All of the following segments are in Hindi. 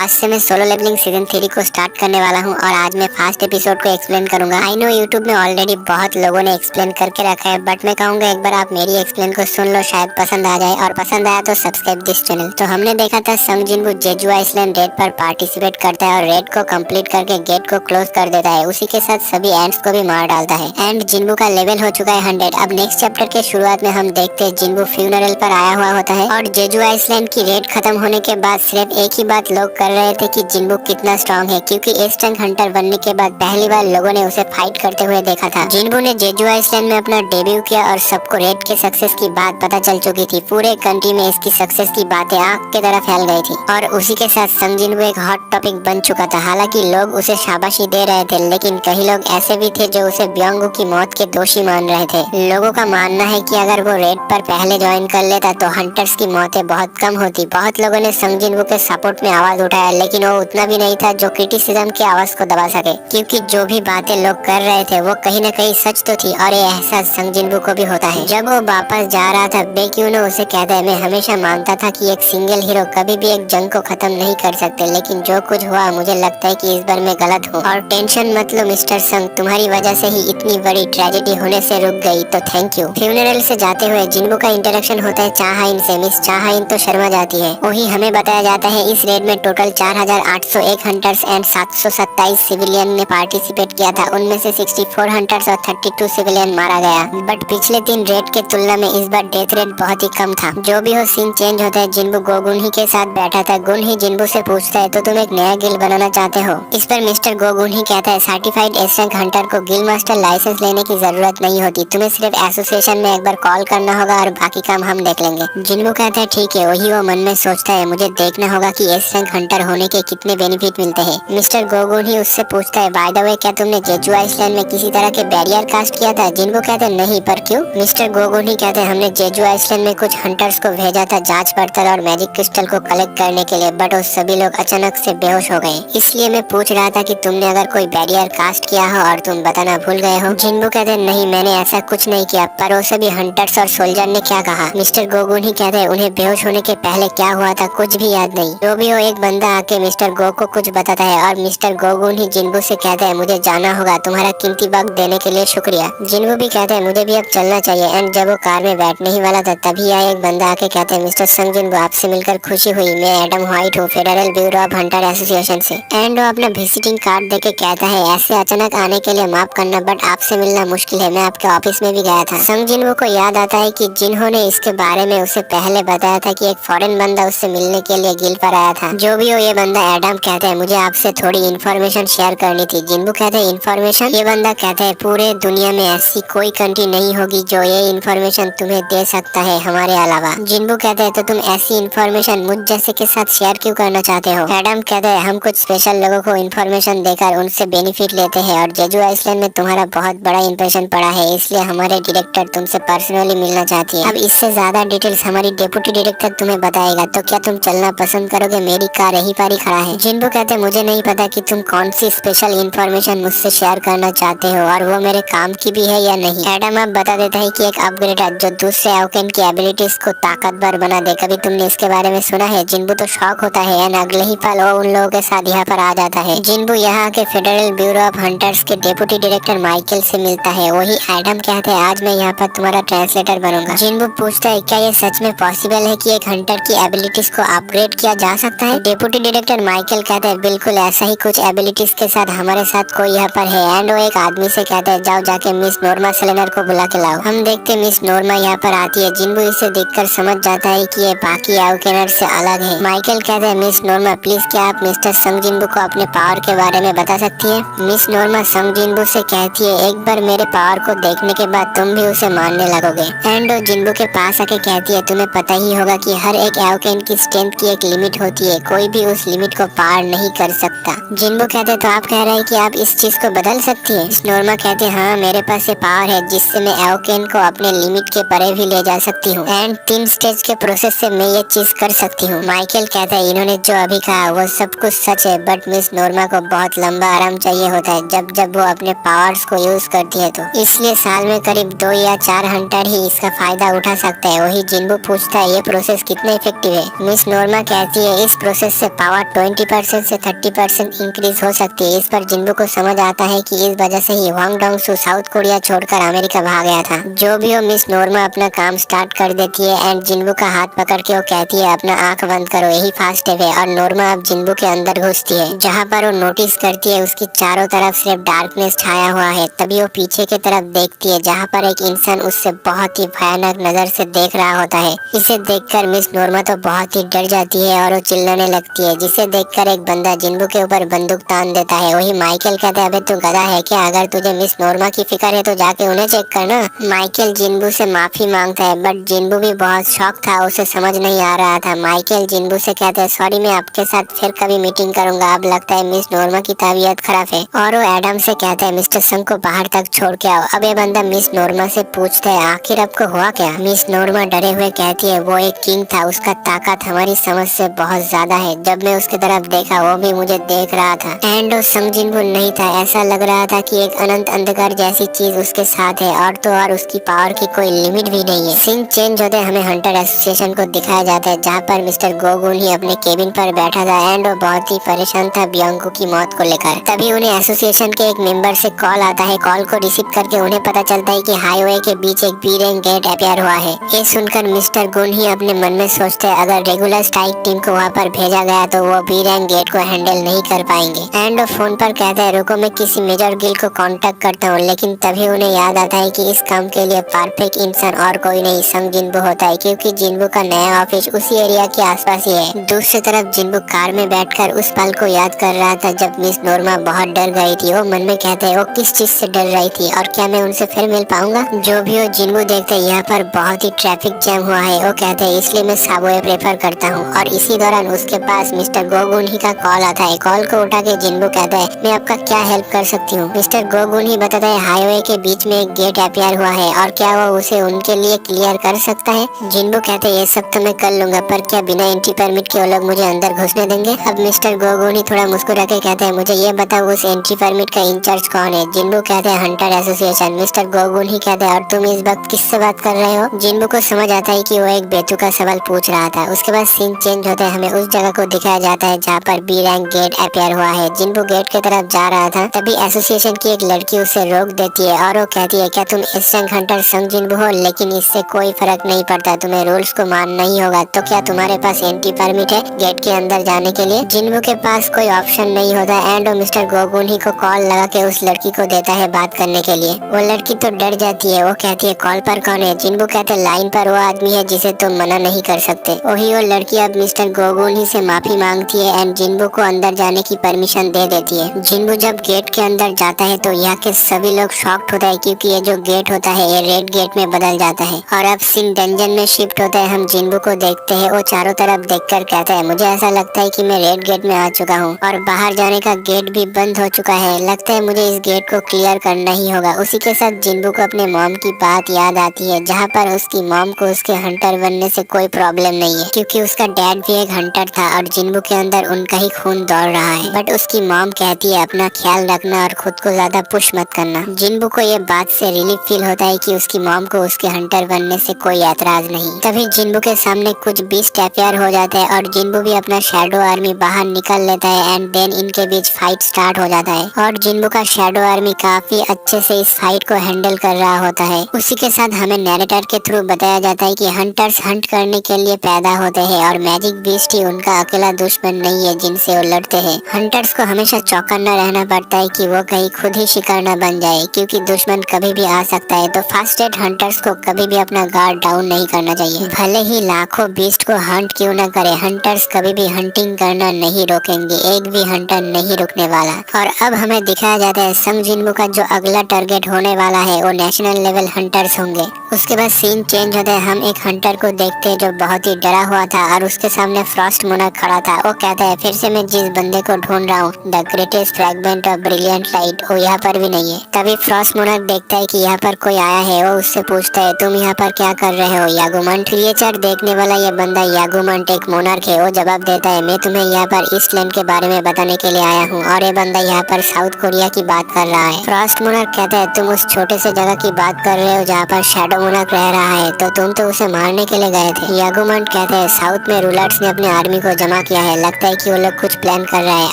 आज से मैं सोलो लेवलिंग सीजन 3 को स्टार्ट करने वाला हूं और आज मैं फास्ट एपिसोड को एक्सप्लेन करूंगा। आई नो यूट्यूब में ऑलरेडी बहुत लोगों ने एक्सप्लेन करके रखा है, बट मैं कहूंगा एक बार आप मेरी एक्सप्लेन को सुन लो, शायद पसंद आ जाए, और पसंद आया तो सब्सक्राइब दिस चैनल। तो हमने देखा था संग जिनवू जेजू आइसलैंड रेड पर पार्टिसिपेट करता है और रेड को कंप्लीट करके गेट को क्लोज कर देता है। उसी के साथ सभी एंड्स को भी मार डालता है एंड जिनवू का लेवल हो चुका है 100। अब नेक्स्ट चैप्टर के शुरुआत में हम देखते हैं जिनवू फ्यूनरल पर आया हुआ होता है और जेजू आइसलैंड की रेड खत्म होने के बाद सिर्फ एक ही बात लोग कर रहे थे कि जिनवू कितना स्ट्रांग है, क्योंकि एस रैंक हंटर बनने के बाद पहली बार लोगों ने उसे फाइट करते हुए देखा था। जिनवू ने जेजू आइसलैंड में अपना डेब्यू किया और सबको रेड के सक्सेस की बात पता चल चुकी थी। पूरे कंट्री में इसकी सक्सेस की बातें आग की तरह फैल गई थी और उसी के साथ संग जिनवू एक हॉट टॉपिक बन चुका था। हालांकि लोग उसे शाबाशी दे रहे थे, लेकिन कई लोग ऐसे भी थे जो उसे ब्योंगू की मौत के दोषी मान रहे थे। लोगों का मानना है कि अगर वो रेड पर पहले ज्वाइन कर लेता तो हंटर्स की मौतें बहुत कम होती। बहुत लोगों ने संग जिनवू के सपोर्ट में आवाज उठाया, लेकिन वो उतना भी नहीं था जो क्रिटिसिज्म की आवाज को दबा सके, क्योंकि जो भी बातें लोग कर रहे थे वो कहीं न कहीं सच तो थी और ये एहसास संग जिनवू को भी होता है। जब वो वापस जा रहा था, बेक्यूनो उसे कहता है, मैं हमेशा मानता था कि एक सिंगल हीरो कभी भी एक जंग को खत्म नहीं कर सकते, लेकिन जो कुछ हुआ मुझे लगता है कि इस बार मैं गलत हूँ। और टेंशन मत लो मिस्टर संग, तुम्हारी वजह से ही इतनी बड़ी ट्रेजेडी होने से रुक गई, तो थैंक यू। फ्यूनरल से जाते हुए जिनवू का इंटरेक्शन होता है चाहाइन से। मिस चाहाइन तो शर्मा जाती है। वही हमें बताया जाता है इस रेड में टोटल 4801 हंटर्स एंड 727 सिविलियन ने पार्टिसिपेट किया था। उनमें से 64 हंटर्स और 32 सिविलियन मारा गया, बट पिछले 3 रेड के तुलना में इस बार डेथ रेट बहुत ही कम था। जो भी हो सीन चेंज होता है। जिनवू गोगुन ही के साथ बैठा था। गुन ही जिनवू से पूछता है, तो तुम एक नया गिल्ड बनाना चाहते हो? इस पर मिस्टर गोगुन ही कहता है, सर्टिफाइड एस रैंक हंटर को गिल्ड मास्टर लाइसेंस लेने की जरूरत नहीं होती, तुम्हें सिर्फ एसोसिएशन में एक बार कॉल करना होगा और बाकी काम हम देख लेंगे। जिनवू कहता है ठीक है। वही वो मन में सोचता है, मुझे देखना होगा कि एस रैंक हंटर होने के कितने बेनिफिट मिलते हैं। मिस्टर गोगुन ही उससे पूछता है, बाय द वे क्या तुमने जेजू आइसलैंड में किसी तरह के बैरियर कास्ट किया था? जिनवू कहते हैं नहीं, पर क्यों? मिस्टर गोगुन ही कहते हैं, हमने जेजू आइसलैंड में कुछ हंटर्स को भेजा था जांच पड़ताल और मैजिक क्रिस्टल को कलेक्ट करने के लिए, बट वो सभी लोग अचानक से बेहोश हो गए। इसलिए मैं पूछ रहा था कि तुमने अगर कोई बैरियर कास्ट किया हो और तुम बताना भूल गए हो। जिनवू कहते हैं नहीं, मैंने ऐसा कुछ नहीं किया, पर वो सभी हंटर्स और सोल्जर ने क्या कहा? मिस्टर गोगुन ही कहते हैं, उन्हें बेहोश होने के पहले क्या हुआ था कुछ भी याद नहीं। जो भी हो, एक बंदा आके मिस्टर गो को कुछ बताता है और मिस्टर गोगुन ही जिनवू से कहता है, मुझे जाना होगा, तुम्हारा कीमती वक्त देने के लिए शुक्रिया। जिनवू भी कहते हैं, मुझे भी अब चलना चाहिए। एंड जब वो कार में बैठने ही वाला था, तभी आया एक बंदा आके कहते हैं, मिस्टर संग जिनवू, आपसे मिलकर खुशी हुई। मैं एडम व्हाइट हूँ, federal bureau of Hunter association से। एंड वो अपना विजिटिंग कार्ड देके कहता है, ऐसे अचानक आने के लिए माफ करना, बट आपसे मिलना मुश्किल है, मैं आपके ऑफिस में भी गया था। संग जिनवू को याद आता है कि जिन्होंने इसके बारे में उसे पहले बताया था कि एक फॉरेन बंदा उससे मिलने के लिए गिल्ड पर आया था। जो भी हो, ये बंदा एडम कहते हैं, मुझे आपसे थोड़ी इन्फॉर्मेशन शेयर करनी थी। जिनवू कहते हैं, इन्फॉर्मेशन? ये बंदा कहता है, पूरे दुनिया में ऐसी कोई कंट्री नहीं होगी जो ये इन्फॉर्मेशन तुम्हें दे सकता है हमारे अलावा। जिनवू कहते हैं, तो तुम ऐसी इन्फॉर्मेशन मुझ जैसे के साथ शेयर क्यों करना चाहते हो? एडम कहते हैं, हम कुछ स्पेशल लोगों को इन्फॉर्मेशन देकर उनसे बेनिफिट लेते हैं और जेजू आइसलैंड में तुम्हारा बहुत बड़ा इंप्रेशन पड़ा है, इसलिए हमारे डायरेक्टर तुमसे पर्सनली मिलना चाहती है। अब इससे ज्यादा डिटेल्स हमारी डेप्यूटी डायरेक्टर तुम्हें बताएगा, तो क्या तुम चलना पसंद करोगे? मेरी कार यहीं पर ही खड़ा है। जिनवू कहते हैं, मुझे नहीं पता कि तुम कौन सी स्पेशल इन्फॉर्मेशन मुझसे शेयर करना चाहते हो और वो मेरे काम की भी है या नहीं। एडम अब बता देता है कि एक अपग्रेडर जो दूसरे एवोकेन की एबिलिटीज को ताकतवर बना दे। कभी तुमने इसके बारे में सुना है? जिनवू तो शॉक होता है एंड अगले ही पल वो उन लोगों के साथ यहाँ पर आ जाता है। जिनवू यहाँ के फेडरल ब्यूरो ऑफ हंटर्स के डेप्यूटी डायरेक्टर माइकल से मिलता है। वही एडम कहते हैं, आज मैं यहाँ पर तुम्हारा ट्रांसलेटर बनूंगा। जिनवू पूछता है, क्या ये सच में पॉसिबल है कि एक हंटर की एबिलिटीज को अपग्रेड किया जा सकता है? डेप्यूटी डायरेक्टर माइकल कहते हैं, बिल्कुल ऐसा ही कुछ एबिलिटीज के साथ हमारे साथ कोई यहाँ पर है। एंड वो एक आदमी से कहते हैं, जाओ जाके मिस नोर्मा सेलेनर को बुला के लाओ। हम देखते मिस नोर्मा यहाँ पर आती है। जिनवू इसे देखकर समझ जाता है कि ये बाकी एवोकेनर से अलग है। माइकल कहते हैं, मिस नोर्मा प्लीज क्या आप मिस्टर संग जिनवू को अपने पावर के बारे में बता सकती है? मिस नोर्मा संग जिनवू से कहती है, एक बार मेरे पावर को देखने के बाद तुम भी उसे मानने लगोगे। एंड वो जिनवू के पास आके कहती है, तुम्हें पता ही होगा कि हर एक एवोकेन की स्ट्रेंथ की एक लिमिट होती है, कोई भी उस लिमिट को पार नहीं कर सकता। जिनवू कहते हैं, तो आप कह रहे हैं कि आप इस चीज को बदल सकती है? नोर्मा कहते हैं, हाँ मेरे पास ये पावर है जिससे मैं एवोकेन को अपने लिमिट के परे भी ले जा सकती हूँ एंड 3 स्टेज के प्रोसेस से मैं ये चीज कर सकती हूँ। माइकल कहता है, इन्होंने जो अभी कहा वो सब कुछ सच है, बट मिस नोर्मा को बहुत लंबा आराम चाहिए होता है जब जब वो अपने पावर्स को यूज करती है, तो इसलिए साल में करीब 2 या 4 हंटर ही इसका फायदा उठा सकता है। वही जिनवू पूछता है, ये प्रोसेस कितना इफेक्टिव है? मिस नोर्मा कहती है, इस प्रोसेस से पावर 20% से 30% इंक्रीज हो सकती है। इस पर जिन्बू को समझ आता है कि इस वजह से ही वांग डोंगसू साउथ कोरिया छोड़कर अमेरिका भाग गया था। जो भी हो, मिस नोर्मा अपना काम स्टार्ट कर देती है एंड जिन्बू का हाथ पकड़ के वो कहती है अपना आंख बंद करो, यही फास्ट है। और नोर्मा अब जिन्बू के अंदर घुसती है, जहाँ पर वो नोटिस करती है उसकी चारों तरफ सिर्फ डार्कनेस छाया हुआ है। तभी वो पीछे की तरफ देखती है, जहाँ पर एक इंसान उससे बहुत ही भयानक नजर से देख रहा होता है। इसे देखकर मिस नोर्मा तो बहुत ही डर जाती है और वो चिल्लाने लगती है, जिसे देखकर एक बंदा जिन्बू के ऊपर बंदूक तान देता है। वही माइकल कहता है, अबे तू गधा है क्या? अगर तुझे मिस नोर्मा की फिक्र है तो जाके उन्हें चेक करना। माइकल जिन्बू से माफी मांगता है, बट जिन्बू भी बहुत शॉक था, उसे समझ नहीं आ रहा था। माइकल जिन्बू से कहते हैं, सॉरी, मैं आपके साथ फिर कभी मीटिंग करूंगा, अब लगता है मिस नोर्मा की तबीयत खराब है। और वो एडम से कहते हैं, मिस्टर संग को बाहर तक छोड़ के आओ। अब ये बंदा मिस नोर्मा से पूछता है, आखिर आपको हुआ क्या? मिस नोर्मा डरे हुए कहती है, वो एक किंग था, उसका ताकत हमारी समझ से बहुत ज्यादा है। जब मैं उसकी तरफ देखा वो भी मुझे देख रहा था एंड वो संग जिन्बू नहीं था। ऐसा लग रहा था कि एक अनंत अंधकार जैसी चीज उसके साथ है और तो और उसकी पावर की कोई लिमिट भी नहीं है। सीन चेंज होते हमें हंटर एसोसिएशन को दिखाया जाता है, जहाँ पर मिस्टर गोगुन ही अपने केबिन पर बैठा था एंड वो बहुत ही परेशान था बियांको की मौत को लेकर। तभी उन्हें एसोसिएशन के एक मेंबर से कॉल आता है। कॉल को रिसीव करके उन्हें पता चलता है कि हाईवे के बीच एक बीरेंग गेट अपियर हुआ है। ये सुनकर मिस्टर गुन ही अपने मन में सोचते हैं, अगर रेगुलर स्ट्राइक टीम को वहाँ पर भेजा गया तो वो बीरेंग गेट को हैंडल नहीं कर पाएंगे। एंड वो फोन पर कहते हैं, रुको मैं किसी मेजर गिल को कांटेक्ट करता हूँ। लेकिन तभी उन्हें याद आता है कि इस काम के लिए परफेक्ट इंसान और कोई नहीं संग जिन्बू होता है, क्योंकि जिन्बू का नया ऑफिस उसी एरिया के आसपास ही है। दूसरी तरफ जिन्बू कार में बैठकर उस पल को याद कर रहा था जब मिस नोर्मा बहुत डर गई थी। वो मन में कहते हैं, वो किस चीज से डर रही थी और क्या मैं उनसे फिर मिल पाऊंगा? जो भी हो, जिन्बू देखते हैं यहाँ पर बहुत ही ट्रैफिक जैम हुआ है। वो कहते हैं, इसलिए मैं सबवे प्रेफर करता हूँ। और इसी दौरान उसके पास मिस्टर गोगुन ही का कॉल आता है। कॉल को उठा के जिन्बू कहता है, मैं आपका क्या हेल्प कर सकती हूँ? मिस्टर गोगुन ही बताता है, हाईवे के बीच में एक गेट अपियर हुआ है और क्या वो उसे उनके लिए क्लियर कर सकता है? जिन्बू कहते हैं, ये सब तो मैं कर लूंगा, पर क्या बिना एंट्री परमिट के वो लोग मुझे अंदर घुसने देंगे? अब मिस्टर गोगुन ही थोड़ा मुस्कुरा के कहते हैं, मुझे ये बताओ उस एंट्री परमिट का इंचार्ज कौन है? जिन्बू कहते हैं, हंटर एसोसिएशन। मिस्टर गोगुन ही कहते हैं, और तुम इस वक्त किससे बात कर रहे हो? जिन्बू को समझ आता है कि वो एक बेतुका सवाल पूछ रहा था। उसके बाद सीन चेंज होता है, हमें उस जगह को दिखाया जाता है जहाँ पर बी रैंक गेट अपियर हुआ है। जिन्बू गेट की तरफ जा रहा था, तभी एसोसिएशन की एक लड़की उसे रोक देती है और वो कहती है, क्या तुम एस रैंक हंटर संग जिन्बू हो? लेकिन इससे कोई फर्क नहीं पड़ता, तुम्हें रूल्स को मानना ही होगा। तो क्या तुम्हारे पास एंट्री परमिट है गेट के अंदर जाने के लिए? जिन्बू के पास कोई ऑप्शन नहीं होता एंड वो मिस्टर गोगुन ही को कॉल लगा के उस लड़की को देता है बात करने के लिए। वो लड़की तो डर जाती है। वो कहती है, कॉल पर कौन है? जिन्बू कहते हैं, लाइन पर वो आदमी है जिसे तुम मना नहीं कर सकते। वही वो लड़की अब मिस्टर गोगुन ही से माफी मांगती है एंड जिन्बू को अंदर जाने की परमिशन दे देती है। जिन्बू जब गेट के अंदर जाता है तो यहाँ के सभी लोग शॉक्ड होता है, क्योंकि ये जो गेट होता है ये रेड गेट में बदल जाता है। और अब सीन डंजन में शिफ्ट होता है। हम जिन्बू को देखते हैं, वो चारों तरफ देखकर कहता है, मुझे ऐसा लगता है कि मैं रेड गेट में आ चुका हूँ और बाहर जाने का गेट भी बंद हो चुका है। लगता है मुझे इस गेट को क्लियर करना ही होगा। उसी के साथ जिन्बू को अपने मॉम की बात याद आती है, जहाँ पर उसकी मॉम को उसके हंटर बनने से कोई प्रॉब्लम नहीं है, क्योंकि उसका डैड भी एक हंटर था और जिन्बू के अंदर उनका ही खून दौड़ रहा है। बट उसकी मॉम कहती है, अपना ख्याल रखना और खुद को ज्यादा पुश मत करना। जिन्बू को ये बात से रिलीफ फील होता है कि उसकी मॉम को उसके हंटर बनने से कोई ऐतराज नहीं। तभी जिन्बू के सामने कुछ बीस्ट अपियर हो जाते हैं और जिन्बू भी अपना शैडो आर्मी बाहर निकल लेता है एंड देन इनके बीच फाइट स्टार्ट हो जाता है। और जिन्बू का शैडो आर्मी काफी अच्छे से इस फाइट को हैंडल कर रहा होता है। उसी के साथ हमें नैरेटर के थ्रू बताया जाता है कि हंटर्स हंट करने के लिए पैदा होते हैं और मैजिक बीस्ट ही उनका अकेला दुश्मन नहीं है जिनसे वो लड़ते हैं। हंटर्स को हमेशा चौकन्ना रहना पड़ता है कि वो कहीं खुद ही शिकार न बन जाए, क्योंकि दुश्मन कभी भी आ सकता है। तो फास्ट एड हंटर्स को कभी भी अपना गार्ड डाउन नहीं करना चाहिए, भले ही लाखों बीस्ट को हंट क्यों न करे। हंटर्स कभी भी हंटिंग करना नहीं रोकेंगे, एक भी हंटर नहीं रुकने वाला। और अब हमें दिखाया जाता है संग जिन्बू का जो अगला टारगेट होने वाला है वो नेशनल लेवल हंटर्स होंगे। उसके बाद सीन चेंज होता है, हम एक हंटर को देखते हैं जो बहुत ही डरा हुआ था और उसके सामने फ्रॉस्ट मोनार्क खड़ा था। वो कहता है, फिर से मैं जिस बंदे को ढूंढ रहा हूँ, the greatest fragment of brilliant light, वो यहाँ पर भी नहीं है। तभी फ्रॉस्ट मोनार्क देखता है कि यहाँ पर कोई आया है। वो उससे पूछता है, तुम यहाँ पर क्या कर रहे हो यागुमंट? क्रिएचर देखने वाला ये बंदा यागुमंट एक मोनार्क है। वो जवाब देता है, मैं तुम्हें यहाँ पर ईस्टलैंड के बारे में बताने के लिए आया हूँ और ये बंदा यहाँ पर साउथ कोरिया की बात कर रहा है। फ्रॉस्ट मोनार्क कहता है, तुम उस छोटे से जगह की बात कर रहे हो जहाँ पर शैडो मोनार्क रह रहा है, तो तुम तो उसे मारने के लिए गए थे। यागुमंट कहते हैं, साउथ में रूलर्स ने अपनी आर्मी को जमा जमा किया है। लगता है कि वो लोग कुछ प्लान कर रहा है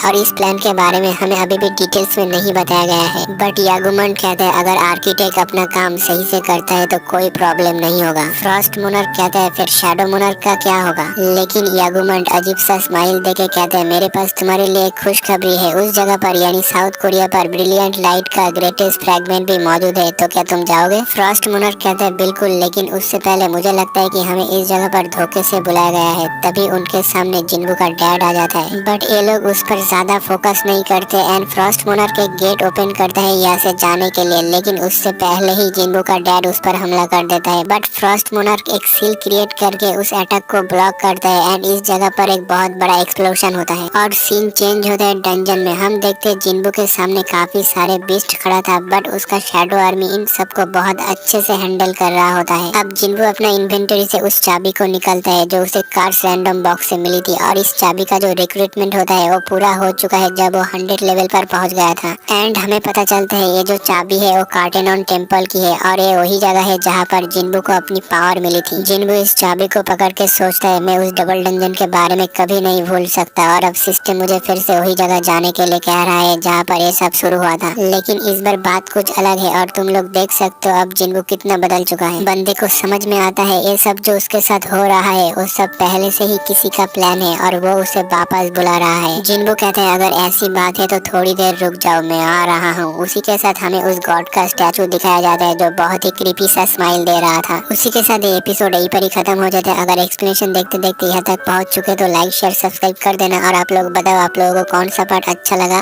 और इस प्लान के बारे में हमें अभी भी डिटेल्स में नहीं बताया गया है। बट यागुमंड कहता है अगर आर्किटेक्ट अपना काम सही से करता है तो कोई प्रॉब्लम नहीं होगा। फ्रॉस्ट मोनार्क कहता है फिर शैडो मोनार्क का क्या होगा? लेकिन यागुमंड अजीब सा स्माइल देके कहता है मेरे पास तुम्हारे लिए एक खुशखबरी है। उस जगह पर यानी साउथ कोरिया पर ब्रिलियंट लाइट का ग्रेटेस्ट फ्रैगमेंट भी मौजूद है, तो क्या तुम जाओगे? फ्रॉस्ट मोनार्क कहता है बिल्कुल, लेकिन उससे पहले मुझे लगता है कि हमें इस जगह पर धोखे से बुलाया गया है। तभी उनके सामने जिन्बू का डैड आ जाता है, बट ये लोग उस पर ज्यादा फोकस नहीं करते एंड फ्रॉस्ट मोनार्क एक गेट ओपन करता है यहाँ से जाने के लिए, लेकिन उससे पहले ही जिन्बू का डैड उस पर हमला कर देता है। बट फ्रॉस्ट मोनार्क एक सील क्रिएट करके उस अटैक को ब्लॉक करता है एंड इस जगह पर एक बहुत बड़ा एक्सप्लोशन होता है और सीन चेंज होता है डंजन में। हम देखते हैं जिन्बू के सामने काफी सारे बीस्ट खड़ा था, बट उसका शैडो आर्मी इन सबको बहुत अच्छे से हैंडल कर रहा होता है। अब जिन्बू अपना इन्वेंटरी से उस चाबी को निकालता है जो उसे कार्स रैंडम बॉक्स से मिली थी और इस चाबी का जो रिक्रूटमेंट होता है वो पूरा हो चुका है जब वो 100 लेवल पर पहुंच गया था। एंड हमें पता चलता है ये जो चाबी है वो कार्टेनॉन टेम्पल की है और ये वही जगह है जहाँ पर जिन्बू को अपनी पावर मिली थी। जिन्बू इस चाबी को पकड़ के सोचता है मैं उस डबल डंजन के बारे में कभी नहीं भूल सकता और अब सिस्टम मुझे फिर से वही जगह जाने के लिए कह रहा है जहाँ पर ये सब शुरू हुआ था। लेकिन इस बार बात कुछ अलग है और तुम लोग देख सकते हो अब जिन्बू कितना बदल चुका है। बंदे को समझ में आता है ये सब जो उसके साथ हो रहा है वो सब पहले से ही किसी का प्लान है और वो उसे वापस बुला रहा है। जिन्बू कहते हैं अगर ऐसी बात है तो थोड़ी देर रुक जाओ, मैं आ रहा हूँ। उसी के साथ हमें उस गॉड का स्टैचू दिखाया जाता है जो बहुत ही क्रीपी सा स्माइल दे रहा था। उसी के साथ ये एपिसोड यहीं पर ही खत्म हो जाता है। अगर एक्सप्लेनेशन देखते देखते यहाँ तक पहुँच चुके तो लाइक शेयर सब्सक्राइब कर देना और आप लोग बताओ आप लोगों को कौन सा पार्ट अच्छा लगा।